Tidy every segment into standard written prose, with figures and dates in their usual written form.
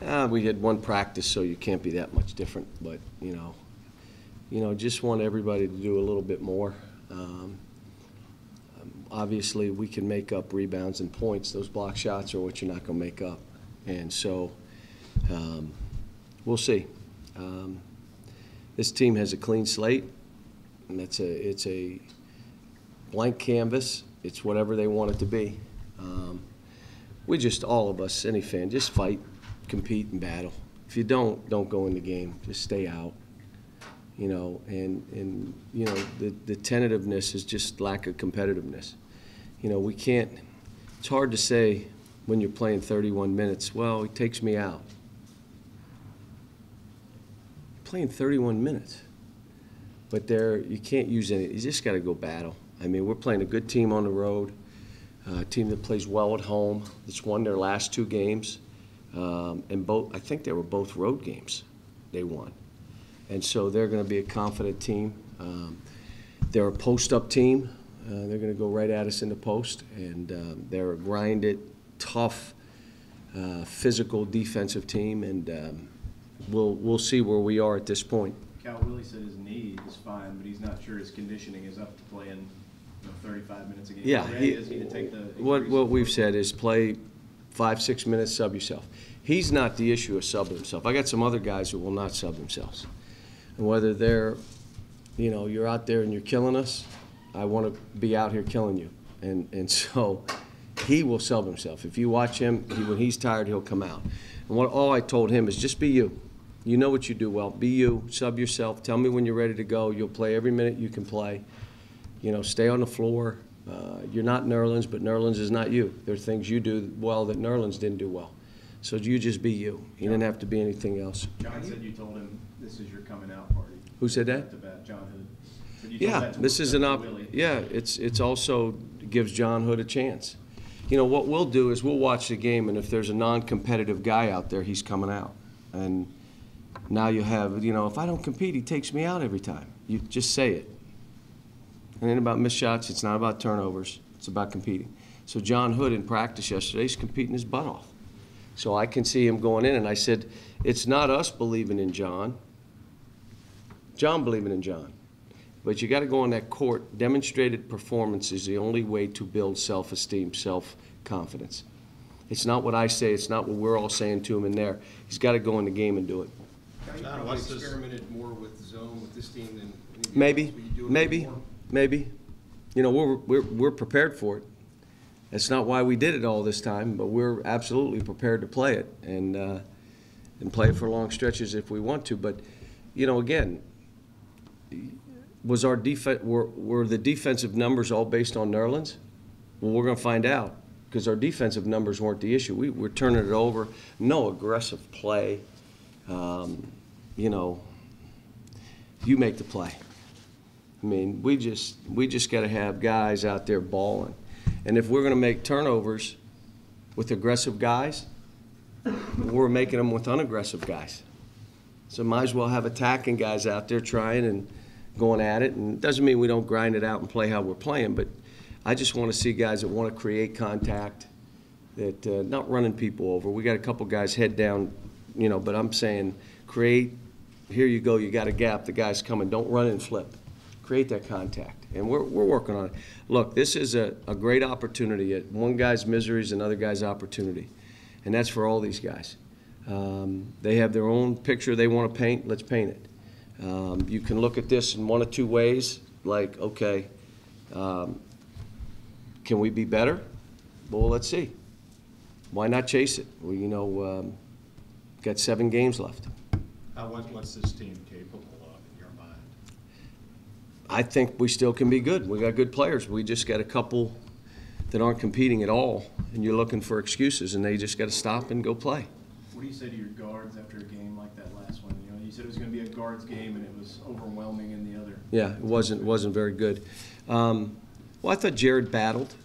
We had one practice, so you can't be that much different. But just want everybody to do a little bit more. Obviously, we can make up rebounds and points. Those block shots are what you're not going to make up, and so we'll see. This team has a clean slate, and it's a blank canvas. It's whatever they want it to be. We just, all of us, any fan, just fight, compete, and battle. If you don't go in the game. Just stay out. And the tentativeness is just lack of competitiveness. We can't. It's hard to say when you're playing 31 minutes. Well, he takes me out. Playing 31 minutes, but you can't use any. You just got to go battle. I mean, we're playing a good team on the road. A team that plays well at home, that's won their last 2 games, and I think they were both road games they won. And so they're going to be a confident team. They're a post-up team. They're going to go right at us in the post, and they're a grinded, tough, physical defensive team, and we'll see where we are at this point. Cal Willie said his knee is fine, but he's not sure his conditioning is up to playing 35 minutes a game. Yeah, what we've said is play 5-6 minutes, sub yourself. He's not the issue of subbing himself. I got some other guys who will not sub themselves. And whether they're, you're out there and you're killing us, I want to be out here killing you. And so he will sub himself. If you watch him, when he's tired, he'll come out. And all I told him is just be you. You know what you do well. Be you. Sub yourself. Tell me when you're ready to go. You'll play every minute you can play. Stay on the floor. You're not Nerlens, but Nerlens is not you. There are things you do well that Nerlens didn't do well. So you just be you. You didn't have to be anything else. John said you told him this is your coming out party. Who said that? John Hood. Yeah, this is it's also gives John Hood a chance. What we'll do is we'll watch the game, and if there's a non-competitive guy out there, he's coming out. And now you have, if I don't compete, he takes me out every time. You just say it. It ain't about missed shots. It's not about turnovers. It's about competing. So John Hood in practice yesterday is competing his butt off. So I can see him going in, and I said, it's not us believing in John. John believing in John. But you got to go on that court. Demonstrated performance is the only way to build self-esteem, self-confidence. It's not what I say. It's not what we're all saying to him in there. He's got to go in the game and do it. You probably experimented more with zone with this team than maybe. We're prepared for it. That's not why we did it all this time, but we're absolutely prepared to play it and play it for long stretches if we want to. But again, were the defensive numbers all based on Nerlens? Well, we're going to find out because our defensive numbers weren't the issue. We're turning it over. No aggressive play. You make the play. I mean, we just got to have guys out there balling. And if we're going to make turnovers with aggressive guys, we're making them with unaggressive guys. So might as well have attacking guys out there trying and going at it. And it doesn't mean we don't grind it out and play how we're playing, but I just want to see guys that want to create contact, that not running people over. We got a couple guys head down, but I'm saying create. Here you go. You got a gap. The guy's coming. Don't run and flip. Create that contact. And we're working on it. Look, this is a great opportunity. One guy's misery is another guy's opportunity. And that's for all these guys. They have their own picture they want to paint. Let's paint it. You can look at this in one of two ways. Like, okay, can we be better? Well, let's see. Why not chase it? Well, got 7 games left. What's this team capable of in your mind? I think we still can be good. We got good players. We just got a couple that aren't competing at all, and you're looking for excuses, and they just got to stop and go play. What do you say to your guards after a game like that last one? You said it was going to be a guards game, and it was overwhelming in the other. Yeah, it wasn't very good. Well, I thought Jared battled,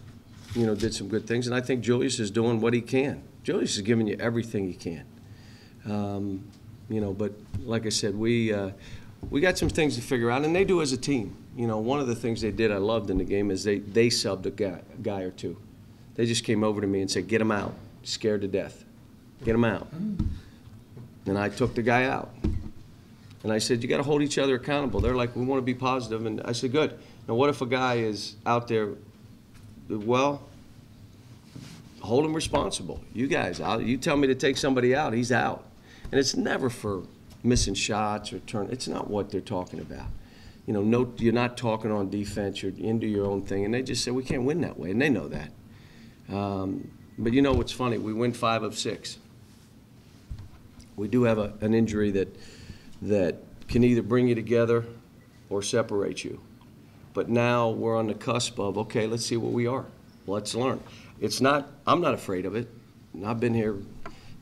did some good things, and I think Julius is doing what he can. Julius is giving you everything he can. But like I said, we got some things to figure out, and they do as a team. One of the things they did I loved in the game is they subbed a guy or two. They just came over to me and said, get him out, scared to death. Get him out. And I took the guy out. And I said, you got to hold each other accountable. They're like, we want to be positive. And I said, good. Now, what if a guy is out there? Well, hold him responsible. You guys, you tell me to take somebody out, he's out. And it's never for missing shots or turn. It's not what they're talking about. You know, no, you're not talking on defense. You're into your own thing. And they just say, we can't win that way. And they know that. But you know what's funny? We win 5 of 6. We do have an injury that can either bring you together or separate you. But now we're on the cusp of, okay, let's see what we are. Let's learn. I'm not afraid of it. I've been here,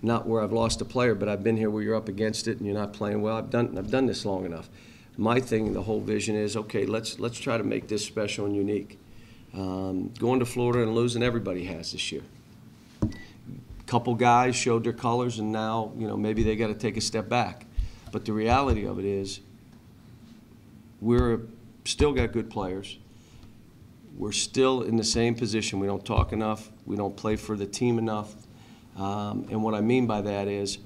not where I've lost a player, but I've been here where you're up against it and you're not playing well. I've done this long enough. My thing, the whole vision is, okay, let's try to make this special and unique. Going to Florida and losing, everybody has this year. A couple guys showed their colors, and now, you know, maybe they got to take a step back. But the reality of it is, we're still got good players. We're still in the same position. We don't talk enough. We don't play for the team enough. And what I mean by that is,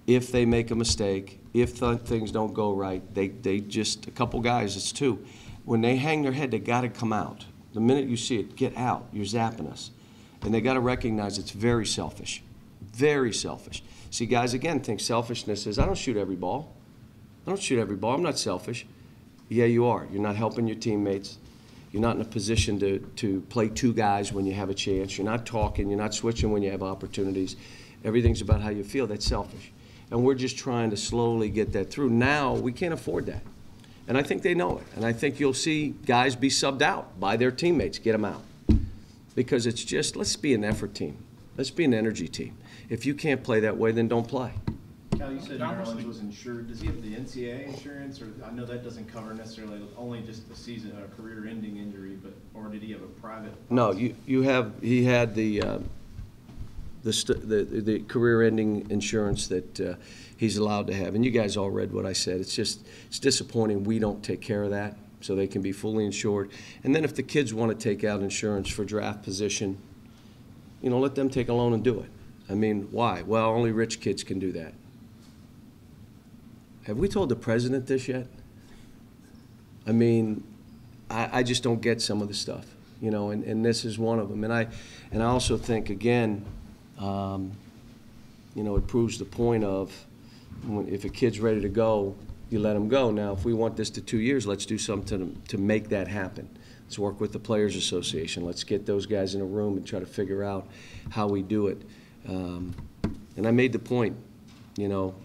if they make a mistake, if things don't go right, they just, a couple guys, it's 2. When they hang their head, they got to come out. The minute you see it, get out. You're zapping us. And they got to recognize it's very selfish. Very selfish. See, guys, again, think selfishness is, I don't shoot every ball. I don't shoot every ball. I'm not selfish. Yeah, you are. You're not helping your teammates. You're not in a position to play 2 guys when you have a chance. You're not talking. You're not switching when you have opportunities. Everything's about how you feel. That's selfish. And we're just trying to slowly get that through. Now, we can't afford that. And I think they know it. And I think you'll see guys be subbed out by their teammates. Get them out. Because it's just, let's be an effort team. Let's be an energy team. If you can't play that way, then don't play. Cal, you said Maryland was insured. Does he have the NCAA insurance, or I know that doesn't cover necessarily only just the season, a career-ending injury, but or did he have a private policy? No, he had the career-ending insurance that he's allowed to have. And you guys all read what I said. It's disappointing we don't take care of that so they can be fully insured. And then if the kids want to take out insurance for draft position, you know, let them take a loan and do it. I mean, why? Well, only rich kids can do that. Have we told the president this yet? I mean, I just don't get some of the stuff, you know, and this is one of them. And I also think, again, you know, it proves the point of if a kid's ready to go, you let him go. Now, if we want this to 2 years, let's do something to make that happen. Let's work with the Players Association. Let's get those guys in a room and try to figure out how we do it. And I made the point, you know,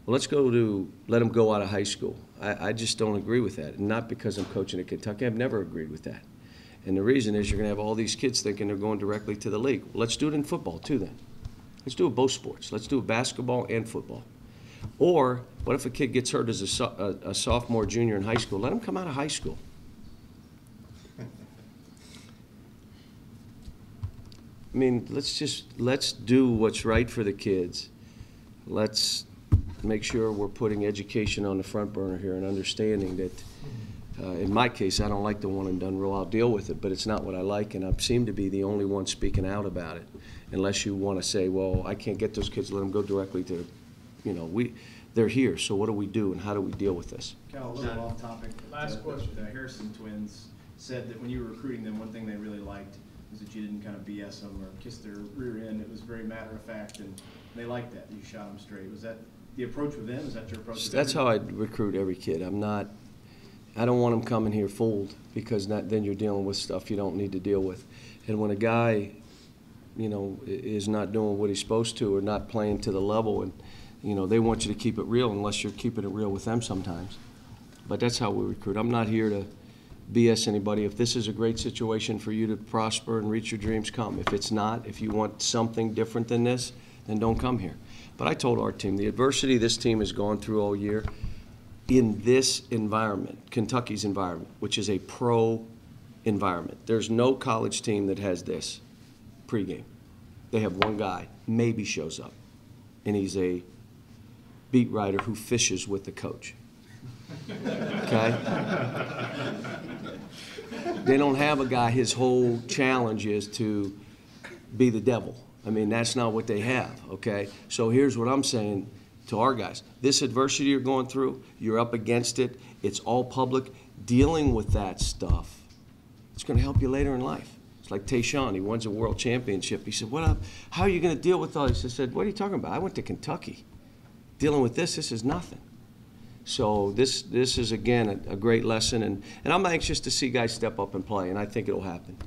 well, let them go out of high school. I just don't agree with that. And not because I'm coaching at Kentucky. I've never agreed with that. And the reason is you're going to have all these kids thinking they're going directly to the league. Well, let's do it in football too then. Let's do it both sports. Let's do it basketball and football. Or what if a kid gets hurt as a sophomore, junior in high school? Let him come out of high school. I mean, let's do what's right for the kids. Let's make sure we're putting education on the front burner here and understanding that, in my case, I don't like the one and done rule. I'll deal with it, but it's not what I like, and I seem to be the only one speaking out about it. Unless you want to say, well, I can't get those kids, let them go directly to, you know, they're here, so what do we do and how do we deal with this? Cal, a little off topic. Last question. The Harrison twins said that when you were recruiting them, one thing they really liked was that you didn't kind of BS them or kiss their rear end. It was very matter of fact, and they liked that. You shot them straight. Was that the approach with them? Is that your approach with That's how I recruit every kid. I don't want them coming here fooled, because then you're dealing with stuff you don't need to deal with. And when a guy, you know, is not doing what he's supposed to or not playing to the level, and, you know, they want you to keep it real unless you're keeping it real with them sometimes. But that's how we recruit. I'm not here to BS anybody. If this is a great situation for you to prosper and reach your dreams, come. If it's not, if you want something different than this, then don't come here. But I told our team, the adversity this team has gone through all year in this environment, Kentucky's environment, which is a pro environment. There's no college team that has this pregame. They have one guy, maybe shows up, and he's a beat writer who fishes with the coach. Okay? They don't have a guy, his whole challenge is to be the devil. I mean, that's not what they have, okay? So here's what I'm saying. to our guys. This adversity you're going through, you're up against it, it's all public. Dealing with that stuff, it's going to help you later in life. It's like Tayshaun, he wins a world championship. He said, "What up? How are you going to deal with all this?" I said, "What are you talking about? I went to Kentucky. Dealing with this is nothing." So this is, again, a great lesson, and I'm anxious to see guys step up and play, and I think it'll happen.